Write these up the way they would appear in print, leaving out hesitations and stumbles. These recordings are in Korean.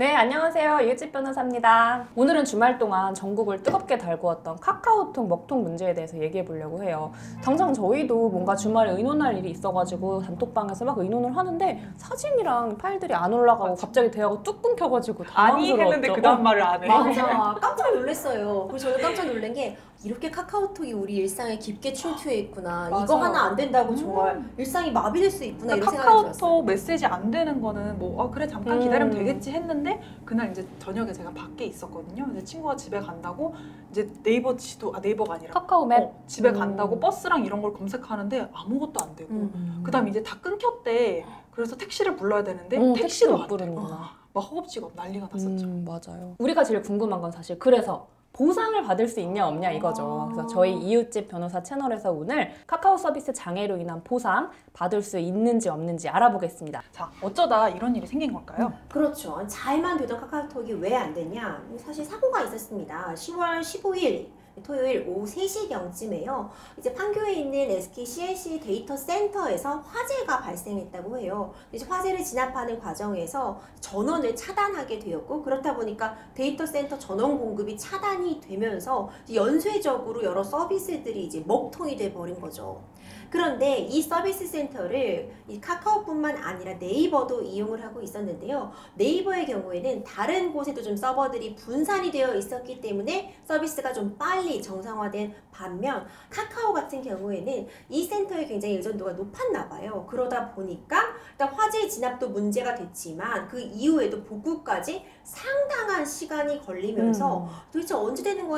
네, 안녕하세요. 이웃집 변호사입니다. 오늘은 주말 동안 전국을 뜨겁게 달구었던 카카오톡 먹통 문제에 대해서 얘기해 보려고 해요. 당장 저희도 뭔가 주말에 의논할 일이 있어가지고 단톡방에서 막 의논을 하는데 사진이랑 파일들이 안 올라가고 갑자기 대화가 뚝 끊겨가지고 아니 당황스러웠죠. 했는데 그 다음 말을 안 해. 맞아. 깜짝 놀랐어요. 그리고 저는 깜짝 놀란 게 이렇게 카카오톡이 우리 일상에 깊게 침투해 있구나. 이거 맞아요. 하나 안 된다고 정말 일상이 마비될 수 있구나 이런 생각이 카카오톡 들었어요. 메시지 안 되는 거는 뭐 그래 잠깐 기다리면 되겠지 했는데 그날 이제 저녁에 제가 밖에 있었거든요. 이제 친구가 집에 간다고 이제 네이버 지도 네이버가 아니라 카카오맵 집에 간다고 버스랑 이런 걸 검색하는데 아무것도 안 되고 그다음 이제 다 끊겼대. 그래서 택시를 불러야 되는데 택시도 못 안 돼. 부르는구나. 막 허겁지겁 난리가 났었죠. 맞아요. 우리가 제일 궁금한 건 사실 그래서 보상을 받을 수 있냐 없냐 이거죠. 그래서 저희 이웃집 변호사 채널에서 오늘 카카오 서비스 장애로 인한 보상 받을 수 있는지 없는지 알아보겠습니다. 자, 어쩌다 이런 일이 생긴 걸까요? 그렇죠. 잘만 되던 카카오톡이 왜 안 됐냐? 사실 사고가 있었습니다. 10월 15일 토요일 오후 3시경쯤에요. 이제 판교에 있는 SK CLC 데이터 센터에서 화재가 발생했다고 해요. 이제 화재를 진압하는 과정에서 전원을 차단하게 되었고 그렇다 보니까 데이터 센터 전원 공급이 차단이 되면서 연쇄적으로 여러 서비스들이 이제 먹통이 돼 버린 거죠. 그런데 이 서비스 센터를 이 카카오뿐만 아니라 네이버도 이용을 하고 있었는데요. 네이버의 경우에는 다른 곳에도 좀 서버들이 분산이 되어 있었기 때문에 서비스가 좀 빨리 정상화된 반면 카카오 같은 경우에는 이 센터에 굉장히 의존도가 높았나 봐요. 그러다 보니까 일단 화재 진압도 문제가 됐지만 그 이후에도 복구까지 상당한 시간이 걸리면서 도대체 언제 되는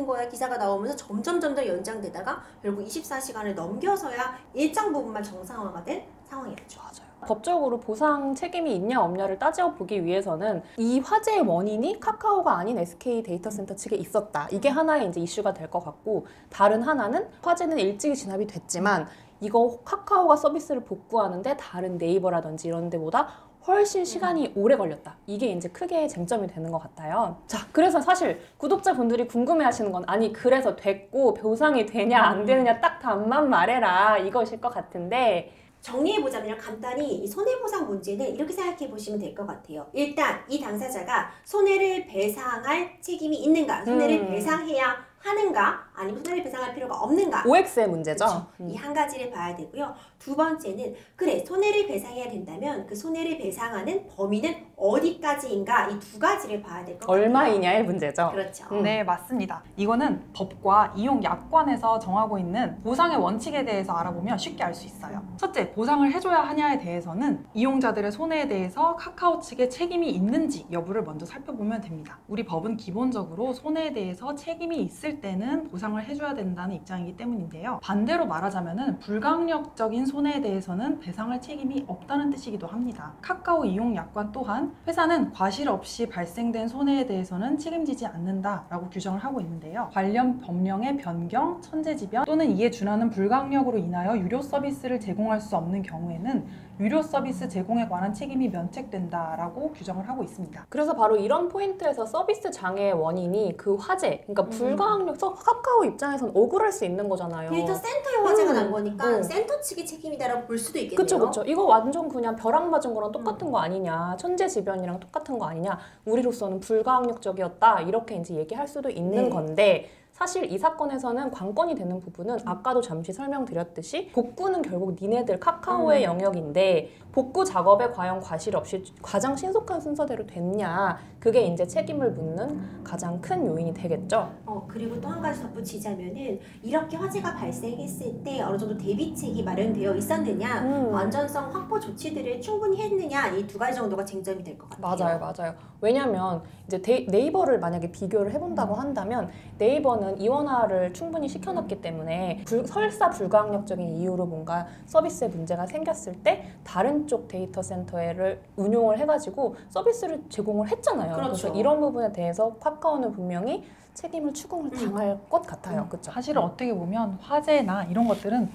거야 기사가 나오면서 점점 연장되다가 결국 24시간을 넘겨서야 일정 부분만 정상화가 된 상황이었죠. 맞아요. 법적으로 보상 책임이 있냐 없냐를 따져보기 위해서는 이 화재의 원인이 카카오가 아닌 SK 데이터 센터 측에 있었다. 이게 하나의 이제 이슈가 될 것 같고 다른 하나는 화재는 일찍이 진압이 됐지만 이거 카카오가 서비스를 복구하는데 다른 네이버라든지 이런 데보다 훨씬 시간이 오래 걸렸다. 이게 이제 크게 쟁점이 되는 것 같아요. 자, 그래서 사실 구독자분들이 궁금해하시는 건 아니 그래서 됐고 보상이 되냐 안 되느냐 딱 답만 말해라 이것일 것 같은데 정리해보자면 간단히 이 손해보상 문제는 이렇게 생각해 보시면 될 것 같아요. 일단 이 당사자가 손해를 배상할 책임이 있는가, 손해를 배상해야 하는가, 아니면 손해를 배상할 필요가 없는가. OX의 문제죠. 이 한 가지를 봐야 되고요. 두 번째는 그래 손해를 배상해야 된다면 그 손해를 배상하는 범위는 어디까지인가 이 두 가지를 봐야 될 것 같아요. 얼마이냐의 문제죠. 그렇죠. 네, 맞습니다. 이거는 법과 이용 약관에서 정하고 있는 보상의 원칙에 대해서 알아보면 쉽게 알 수 있어요. 첫째, 보상을 해줘야 하냐에 대해서는 이용자들의 손해에 대해서 카카오 측에 책임이 있는지 여부를 먼저 살펴보면 됩니다. 우리 법은 기본적으로 손해에 대해서 책임이 있을 때는 보상을 해줘야 된다는 입장이기 때문인데요. 반대로 말하자면 불강력적인 손해에 대해서는 배상할 책임이 없다는 뜻이기도 합니다. 카카오 이용 약관 또한 회사는 과실 없이 발생된 손해에 대해서는 책임지지 않는다라고 규정을 하고 있는데요. 관련 법령의 변경, 천재지변 또는 이에 준하는 불강력으로 인하여 유료 서비스를 제공할 수 없는 경우에는 유료 서비스 제공에 관한 책임이 면책된다라고 규정을 하고 있습니다. 그래서 바로 이런 포인트에서 서비스 장애의 원인이 그 화재, 그러니까 불가항력, 카카오 입장에서는 억울할 수 있는 거잖아요. 데이터 센터에 화재가 난 거니까 센터 측이 책임이다라고 볼 수도 있겠네요. 그쵸. 이거 완전 그냥 벼락 맞은 거랑 똑같은 거 아니냐, 천재지변이랑 똑같은 거 아니냐, 우리로서는 불가항력적이었다 이렇게 이제 얘기할 수도 있는 건데 사실 이 사건에서는 관건이 되는 부분은 아까도 잠시 설명드렸듯이 복구는 결국 니네들 카카오의 영역인데 복구 작업에 과연 과실 없이 가장 신속한 순서대로 됐냐 그게 이제 책임을 묻는 가장 큰 요인이 되겠죠. 그리고 또 한 가지 덧붙이자면은 이렇게 화재가 발생했을 때 어느 정도 대비책이 마련되어 있었느냐 안전성 확보 조치들을 충분히 했느냐 이 두 가지 정도가 쟁점이 될 것 같아요. 맞아요. 왜냐면 이제 네이버를 만약에 비교를 해본다고 한다면 네이버는 이원화를 충분히 시켜놨기 때문에 설사 불가항력적인 이유로 뭔가 서비스에 문제가 생겼을 때 다른 쪽 데이터 센터를 운용을 해가지고 서비스를 제공을 했잖아요. 그렇죠. 그래서 이런 부분에 대해서 카카오는 분명히 책임을 추궁을 당할 것 같아요. 그렇죠? 사실은 어떻게 보면 화재나 이런 것들은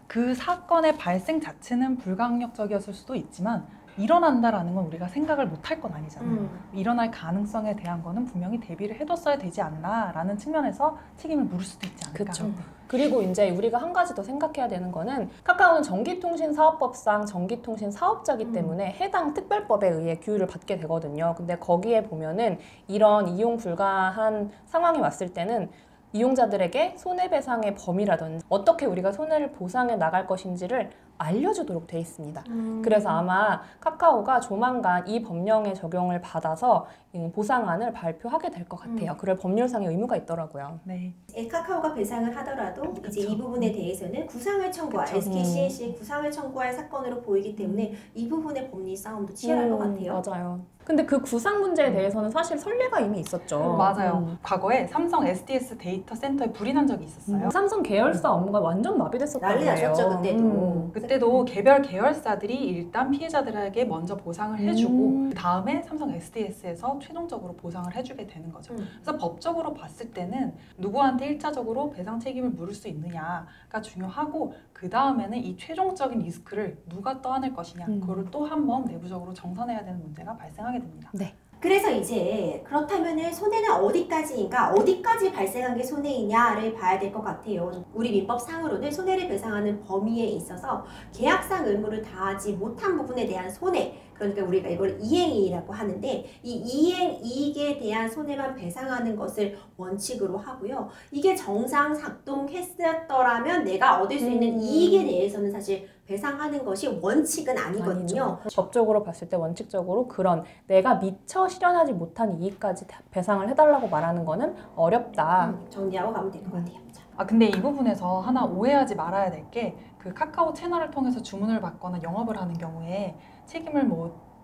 그 사건의 발생 자체는 불가항력적이었을 수도 있지만 일어난다라는 건 우리가 생각을 못 할 건 아니잖아요. 일어날 가능성에 대한 거는 분명히 대비를 해뒀어야 되지 않나라는 측면에서 책임을 물을 수도 있지 않을까. 그쵸. 그리고 이제 우리가 한 가지 더 생각해야 되는 거는 카카오는 전기통신사업법상 전기통신 사업자이기 때문에 해당 특별법에 의해 규율을 받게 되거든요. 근데 거기에 보면은 이런 이용 불가한 상황이 왔을 때는 이용자들에게 손해배상의 범위라든지 어떻게 우리가 손해를 보상해 나갈 것인지를 알려주도록 돼 있습니다. 그래서 아마 카카오가 조만간 이 법령의 적용을 받아서 보상안을 발표하게 될 것 같아요. 그럴 법률상의 의무가 있더라고요. 네. 카카오가 배상을 하더라도 이제 이 부분에 대해서는 구상을 청구할 그쵸. SK CNC의 구상을 청구할 사건으로 보이기 때문에 이 부분의 법리 싸움도 치열할 것 같아요. 맞아요. 근데 그 구상 문제에 대해서는 사실 선례가 이미 있었죠. 맞아요. 과거에 삼성 SDS 데이터 센터에 불이 난 적이 있었어요. 삼성 계열사 업무가 완전 마비됐었던 난리 거예요. 나셨죠, 그때도. 그때도 개별 계열사들이 일단 피해자들에게 먼저 보상을 해주고 그 다음에 삼성 SDS에서 최종적으로 보상을 해주게 되는 거죠. 그래서 법적으로 봤을 때는 누구한테 일차적으로 배상 책임을 물을 수 있느냐가 중요하고 그 다음에는 이 최종적인 리스크를 누가 떠안을 것이냐 그거를 또 한 번 내부적으로 정산해야 되는 문제가 발생하게 됩니다. 네. 그래서 이제 그렇다면은 손해는 어디까지인가, 어디까지 발생한 게 손해이냐를 봐야 될 것 같아요. 우리 민법상으로는 손해를 배상하는 범위에 있어서 계약상 의무를 다하지 못한 부분에 대한 손해, 그러니까 우리가 이걸 이행이익이라고 하는데 이 이행이익에 대한 손해만 배상하는 것을 원칙으로 하고요. 이게 정상 작동했었더라면 내가 얻을 수 있는 이익에 대해서는 사실 배상하는 것이 원칙은 아니거든요. 아니죠. 법적으로 봤을 때 원칙적으로 그런 내가 미처 실현하지 못한 이익까지 배상을 해달라고 말하는 거는 어렵다. 정리하고 가면 될 것 같아요. 자. 근데 이 부분에서 하나 오해하지 말아야 될 게 그 카카오 채널을 통해서 주문을 받거나 영업을 하는 경우에 책임을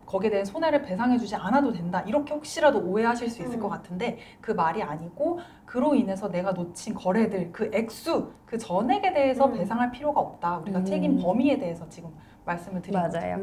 거기에 대한 손해를 배상해주지 않아도 된다 이렇게 혹시라도 오해하실 수 있을 것 같은데 그 말이 아니고 그로 인해서 내가 놓친 거래들 그 액수 그 전액에 대해서 배상할 필요가 없다. 우리가 책임 범위에 대해서 지금 말씀을 드린 거죠. 맞아요.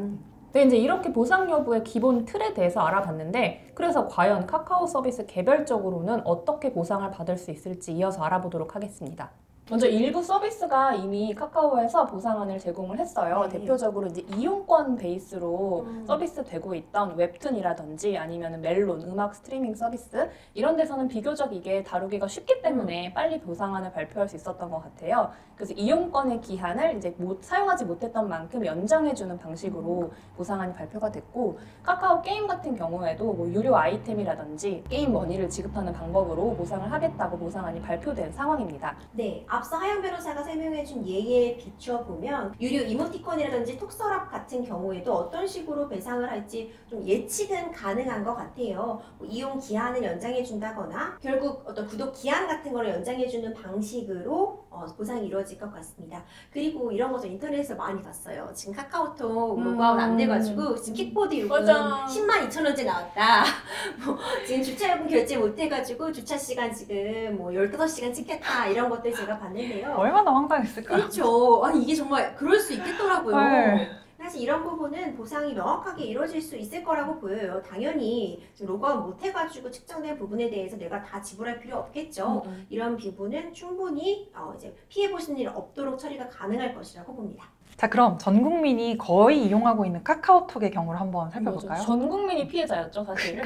근데 이제 이렇게 보상 여부의 기본 틀에 대해서 알아봤는데 그래서 과연 카카오 서비스 개별적으로는 어떻게 보상을 받을 수 있을지 이어서 알아보도록 하겠습니다. 먼저 일부 서비스가 이미 카카오에서 보상안을 제공을 했어요. 네. 대표적으로 이제 이용권 베이스로 서비스 되고 있던 웹툰이라든지 아니면 멜론, 음악 스트리밍 서비스 이런 데서는 비교적 이게 다루기가 쉽기 때문에 빨리 보상안을 발표할 수 있었던 것 같아요. 그래서 이용권의 기한을 이제 사용하지 못했던 만큼 연장해주는 방식으로 보상안이 발표가 됐고 카카오 게임 같은 경우에도 뭐 유료 아이템이라든지 게임 머니를 지급하는 방법으로 보상을 하겠다고 보상안이 발표된 상황입니다. 네, 앞서 하영 변호사가 설명해준 예에 비추어 보면 유료 이모티콘이라든지 톡서랍 같은 경우에도 어떤 식으로 배상을 할지 좀 예측은 가능한 것 같아요. 뭐 이용 기한을 연장해 준다거나 결국 어떤 구독 기한 같은 거를 연장해 주는 방식으로 보상이 이루어질 것 같습니다. 그리고 이런 것도 인터넷에서 많이 봤어요. 지금 카카오톡 로그아웃 안 돼가지고 지금 킥보드 요금 맞아. 102,000원째 나왔다. 뭐 지금 주차요금 결제 못 해가지고 주차 시간 지금 뭐 15시간 찍겠다 이런 것들 제가 봤는데요. 얼마나 황당했을까요? 그렇죠. 아니 이게 정말 그럴 수 있겠더라고요. 네. 사실 이런 부분은 보상이 명확하게 이루어질 수 있을 거라고 보여요. 당연히 지금 로그아웃 못 해가지고 측정된 부분에 대해서 내가 다 지불할 필요 없겠죠. 이런 부분은 충분히 이제 피해 보시는 일 없도록 처리가 가능할 것이라고 봅니다. 자, 그럼 전 국민이 거의 이용하고 있는 카카오톡의 경우를 한번 살펴볼까요? 전 국민이 피해자였죠, 사실.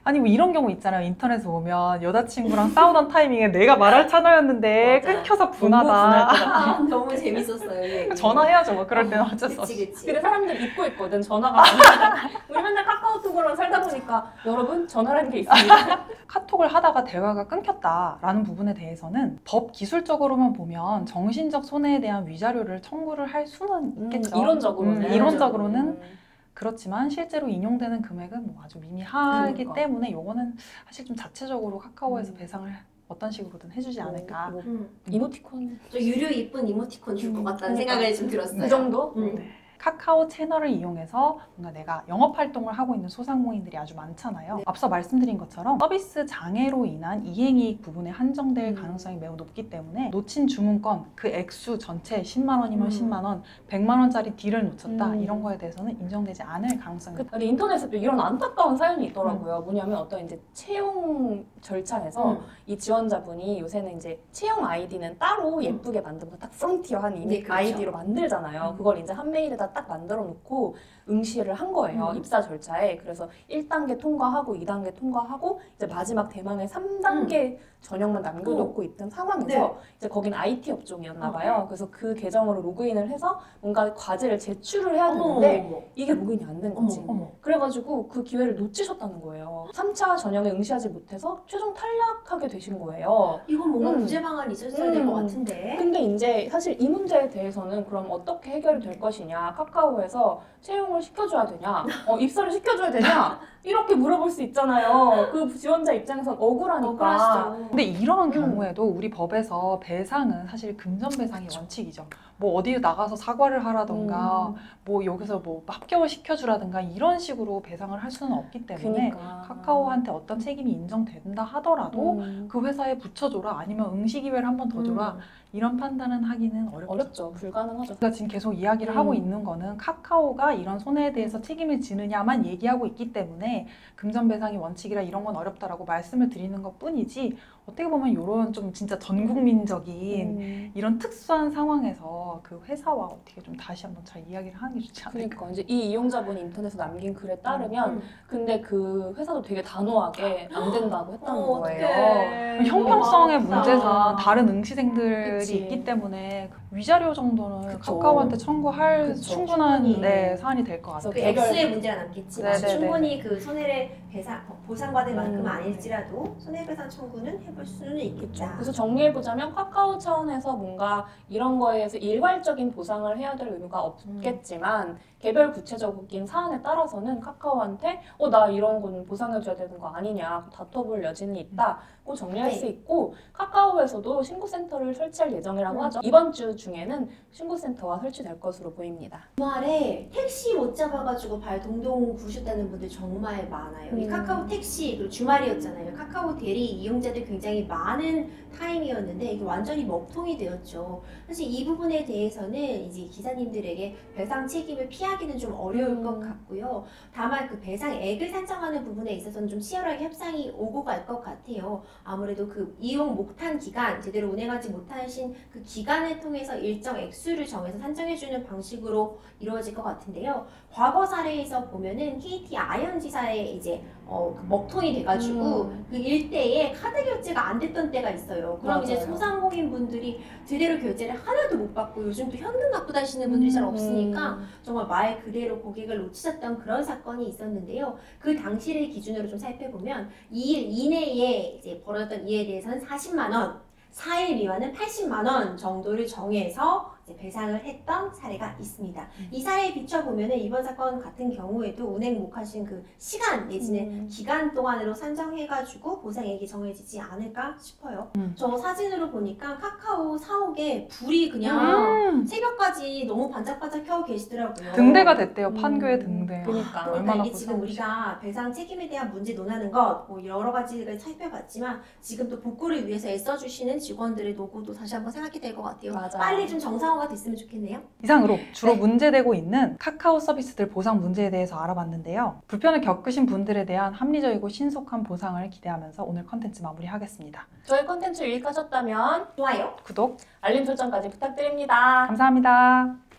아니 뭐 이런 경우 있잖아요. 인터넷에 오면 여자친구랑 싸우던 타이밍에 내가 말할 찬호였는데 맞아. 끊겨서 너무 분할 것 분하다. 같아. 너무 재밌었어요. 이 얘기. 전화해야죠. 뭐 그럴 때는 어쩔 수 없이. 그치. 근데 사람들 잊고 있거든, 전화가 아니라. 우리 맨날 카카오톡으로 살다 보니까 여러분, 전화라는 게 있습니다. 카톡을 하다가 대화가 끊겼다라는 부분에 대해서는 법 기술적으로만 보면 정신적 손해에 대한 위자료를 청구를 할 수는 있겠죠. 이론적으로는. 이론적으로는 그렇지만 실제로 인용되는 금액은 뭐 아주 미미하기 그러니까. 때문에 이거는 사실 좀 자체적으로 카카오에서 배상을 어떤 식으로든 해주지 않을까. 이모티콘. 저 유료 이쁜 이모티콘 줄 것 같다는 그러니까. 생각이 좀 들었어요. 그 정도? 카카오 채널을 이용해서 뭔가 내가 영업 활동을 하고 있는 소상공인들이 아주 많잖아요. 네. 앞서 말씀드린 것처럼 서비스 장애로 인한 이행이익 부분에 한정될 가능성이 매우 높기 때문에 놓친 주문건 그 액수 전체 10만 원이면 10만 원, 100만 원짜리 딜을 놓쳤다 이런 거에 대해서는 인정되지 않을 가능성이 높습니다. 근데 인터넷에도 이런 안타까운 사연이 있더라고요. 뭐냐면 어떤 이제 채용 절차에서 이 지원자분이 요새는 이제 채용 아이디는 따로 예쁘게 만들어서 딱 프론티어한 네, 그렇죠. 아이디로 만들잖아요. 그걸 이제 한 메일에다 절차가 딱 만들어 놓고 응시를 한 거예요. 입사 절차에. 그래서 1단계 통과하고 2단계 통과하고 이제 마지막 대망의 3단계 전형만 남겨놓고 있던 상황에서 네. 이제 거긴 IT 업종이었나 봐요. 그래서 그 계정으로 로그인을 해서 뭔가 과제를 제출을 해야 되는데 이게 로그인이 안 된 거지. 그래가지고 그 기회를 놓치셨다는 거예요. 3차 전형에 응시하지 못해서 최종 탈락하게 되신 거예요. 이건 뭔가 구제 방안이 있었어야 될 것 같은데. 근데 이제 사실 이 문제에 대해서는 그럼 어떻게 해결이 될 것이냐, 카카오에서 채용을 시켜줘야 되냐, 입사를 시켜줘야 되냐, 이렇게 물어볼 수 있잖아요. 그 지원자 입장에선 억울하니까. 억울하시죠. 근데 이런 경우에도 우리 법에서 배상은 사실 금전배상이 원칙이죠. 뭐 어디 나가서 사과를 하라던가 뭐 여기서 뭐 합격을 시켜주라든가 이런 식으로 배상을 할 수는 없기 때문에 그러니까. 카카오한테 어떤 책임이 인정된다 하더라도 그 회사에 붙여줘라 아니면 응시 기회를 한 번 더 줘라 이런 판단은 하기는 어렵죠. 어렵죠. 불가능하죠. 우리가 지금 계속 이야기를 하고 있는 거는 카카오가 이런 손해에 대해서 책임을 지느냐만 얘기하고 있기 때문에 금전배상이 원칙이라 이런 건 어렵다라고 말씀을 드리는 것 뿐이지 어떻게 보면 이런 좀 진짜 전국민적인 이런 특수한 상황에서 그 회사와 어떻게 좀 다시 한번 잘 이야기를 하는 게 좋지 않을까. 그러니까 이제 이 이용자분이 인터넷에 남긴 글에 따르면 근데 그 회사도 되게 단호하게 안 된다고 했다는 거예요. 형평성의 너무 문제상 아프다. 다른 응시생들이 그치. 있기 때문에 위자료 정도는 그쵸. 카카오한테 청구할 그쵸. 충분한 충분히. 사안이 될 것 같아요. 그 액수의 문제가 남겠지만 네네네. 충분히 그 손해를 보상받을 만큼은 아닐지라도 손해배상 청구는 해볼 수는 그렇죠. 있겠다. 그래서 정리해보자면 카카오 차원에서 뭔가 이런 거에 대해서 일괄적인 보상을 해야 될 의무가 없겠지만 개별 구체적인 사안에 따라서는 카카오한테 나 이런 거는 보상해줘야 되는 거 아니냐 다퉈볼 여지는 있다고 정리할 네. 수 있고 카카오에서도 신고센터를 설치할 예정이라고 하죠. 이번 주 중에는 신고센터가 설치될 것으로 보입니다. 주말에 택시 못 잡아가지고 발 동동 구르셨다는 분들 정말 많아요. 이 카카오 택시 그리고 주말이었잖아요. 카카오 대리 이용자들 굉장히 많은 타임이었는데 이게 완전히 먹통이 되었죠. 사실 이 부분에 대해서는 이제 기사님들에게 배상 책임을 피하기는 좀 어려울 것 같고요. 다만 그 배상액을 산정하는 부분에 있어서는 좀 치열하게 협상이 오고 갈 것 같아요. 아무래도 그 이용 못한 기간, 제대로 운행하지 못하신 그 기간을 통해서 일정 액수를 정해서 산정해주는 방식으로 이루어질 것 같은데요. 과거 사례에서 보면은 KT 아현지사의 이제 그 먹통이 돼가지고 그 일대에 카드 결제가 안 됐던 때가 있어요. 그럼 이제 맞아요. 소상공인 분들이 제대로 결제를 하나도 못 받고 요즘 또 현금 갖고 다니시는 분들이 잘 없으니까 정말 말 그대로 고객을 놓치셨던 그런 사건이 있었는데요. 그 당시를 기준으로 좀 살펴보면 2일 이내에 이제 벌어졌던 이에 대해서는 40만 원, 4일 미만은 80만 원 정도를 정해서 이제 배상을 했던 사례가 있습니다. 이 사례에 비춰보면 이번 사건 같은 경우에도 운행 못 하신 그 시간 내지는 기간 동안으로 산정해가지고 보상액이 정해지지 않을까 싶어요. 저 사진으로 보니까 카카오 사옥에 불이 그냥 새벽까지 너무 반짝반짝 켜고 계시더라고요. 등대가 됐대요. 판교의 등대. 그러니까. 그러니까 얼마나 이게 지금 고생하시죠. 우리가 배상 책임에 대한 문제 논하는 것, 뭐 여러 가지를 살펴봤지만 지금 또 복구를 위해서 애써주시는 직원들의 노고도 다시 한번 생각이 될 것 같아요. 맞아. 빨리 좀 정상화가 됐으면 좋겠네요. 이상으로 주로 네. 문제되고 있는 카카오 서비스들 보상 문제에 대해서 알아봤는데요. 불편을 겪으신 분들에 대한 합리적이고 신속한 보상을 기대하면서 오늘 컨텐츠 마무리하겠습니다. 저희 콘텐츠 유익하셨다면 좋아요. 구독 알림 설정까지 부탁드립니다. 감사합니다.